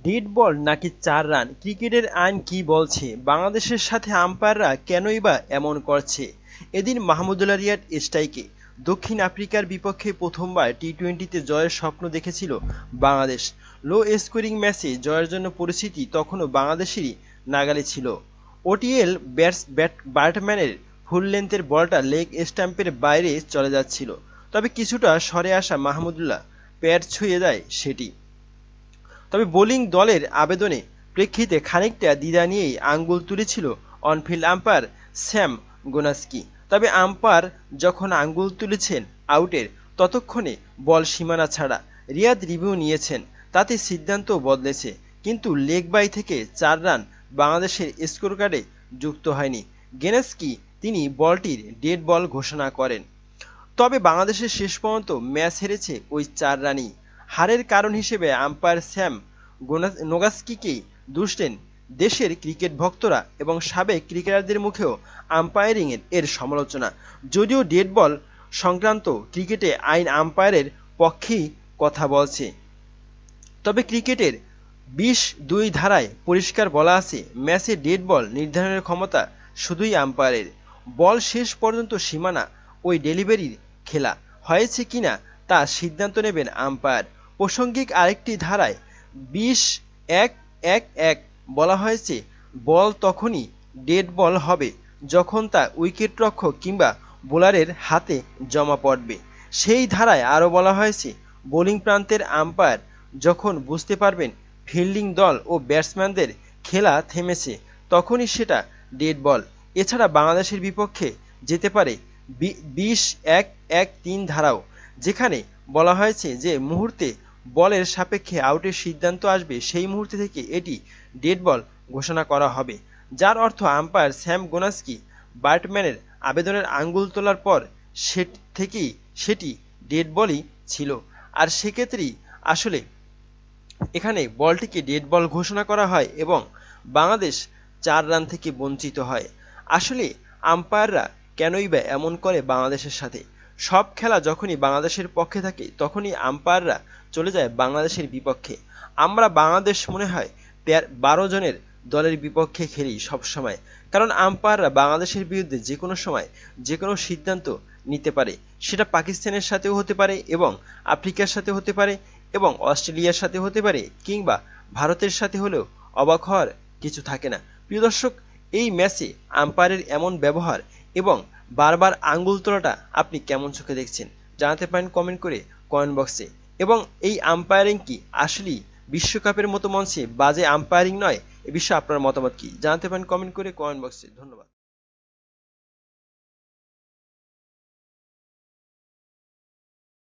Dead বল নাকি ৪ run, ক্রিকেটের আইন কি বলছে, বাংলাদেশের সাথে আম্পায়াররা কেনই বা এমন করছে? এদিন মাহমুদুল্লাহ রিয়াদ স্ট্রাইকে দক্ষিণ আফ্রিকার বিপক্ষে প্রথমবার টি-টোয়েন্টিতে জয়ের স্বপ্ন দেখেছিল বাংলাদেশ। লো স্কোরিং ম্যাচে জয়ের জন্য পরিস্থিতি তখনও বাংলাদেশেরই নাগালে ছিল। ওটিএল ব্যাটসম্যানের ফুল লেন্থের বলটা লেগ স্ট্যাম্পের বাইরে চলে যাচ্ছিল, তবে কিছুটা সরে আসা মাহমুদুল্লাহ প্যাড ছুঁয়ে যায় সেটি। তবে বোলিং দলের আবেদনের প্রেক্ষিতে খানিকটা দ্বিধা নিয়েই আঙ্গুল তুলেছিল অনফিল্ড আম্পায়ার স্যাম গোনাস্কি। তবে আম্পায়ার যখন আঙ্গুল তুলেছেন আউটের, ততক্ষণে বল সীমানা ছাড়া। রিয়াদ রিভিউ নিয়েছেন, তাতে সিদ্ধান্তও বদলেছে, কিন্তু লেগ বাই থেকে ৪ রান বাংলাদেশের স্কোর কার্ডে যুক্ত হয়নি। গোনাস্কি তিনি বলটির ডেড বল ঘোষণা করেন। তবে বাংলাদেশের শেষ পর্যন্ত ম্যাচ হেরেছে ওই ৪ রানই। হারের কারণ হিসেবে আম্পায়ার স্যাম গোনাস্কিকেই দোষ দেন দেশের ক্রিকেট ভক্তরা এবং সাবেক ক্রিকেটারদের মুখেও আম্পায়ারিং এর সমালোচনা। যদিও ডেড বল সংক্রান্ত ক্রিকেটে আইন আম্পায়ারের পক্ষেই কথা বলছে, তবে ক্রিকেটের ২০(২) ধারায় পরিষ্কার বলা আছে, ম্যাচে ডেড বল নির্ধারণের ক্ষমতা শুধুই আম্পায়ারের। বল শেষ পর্যন্ত সীমানা ওই ডেলিভারির খেলা হয়েছে কিনা তা সিদ্ধান্ত নেবেন আম্পায়ার। প্রাসঙ্গিক আরেকটি ধারায় ২০(১)(১) বলা হয়েছে, বল তখনই ডেড বল হবে যখন তা উইকেটরক্ষক কিংবা বোলারের হাতে জমা পড়বে। সেই ধারায় আরও বলা হয়েছে, বোলিং প্রান্তের আম্পায়ার যখন বুঝতে পারবেন ফিল্ডিং দল ও ব্যাটসম্যানদের খেলা থেমেছে, তখনই সেটা ডেড বল। এছাড়া বাংলাদেশের বিপক্ষে যেতে পারে ২০(১)(১)(৩) ধারাও, যেখানে বলা হয়েছে যে মুহূর্তে বলের সাপেক্ষে আউটের সিদ্ধান্ত আসবে সেই মুহূর্তে থেকে এটি ডেড বল ঘোষণা করা হবে, যার অর্থ আম্পায়ার স্যাম গোনাস্কি ব্যাটসম্যানের আবেদনের আঙ্গুল তোলার পর থেকেই সেটি ডেড বলই ছিল। আর সেক্ষেত্রেই আসলে এখানে বলটিকে ডেড বল ঘোষণা করা হয় এবং বাংলাদেশ ৪ রান থেকে বঞ্চিত হয়। আসলে আম্পায়াররা কেনই বা এমন করে বাংলাদেশের সাথে? সব খেলা যখনই বাংলাদেশের পক্ষে থাকে তখনই আম্পায়াররা চলে যায় বাংলাদেশের বিপক্ষে। আমরা বাংলাদেশ মনে হয় ১২ জনের দলের বিপক্ষে খেলি সবসময়, কারণ আম্পায়াররা বাংলাদেশের বিরুদ্ধে যে কোনো সময় যে কোনো সিদ্ধান্ত নিতে পারে। সেটা পাকিস্তানের সাথেও হতে পারে এবং আফ্রিকার সাথে হতে পারে এবং অস্ট্রেলিয়ার সাথে হতে পারে কিংবা ভারতের সাথে হলেও অবাক হওয়ার কিছু থাকে না। প্রিয় দর্শক, এই ম্যাচে আম্পায়ারের এমন ব্যবহার এবং বারবার আঙ্গুল তোলাটা আপনি কেমন চোখে দেখছেন জানাতে পারেন কমেন্ট করে কমেন্ট বক্সে। এবং এই আম্পায়ারিং কি আসলেই বিশ্বকাপের মতো মঞ্চে বাজে আম্পায়ারিং নয়? এ বিষয়ে আপনার মতামত কি জানাতে পারেন কমেন্ট করে কমেন্ট বক্সে। ধন্যবাদ।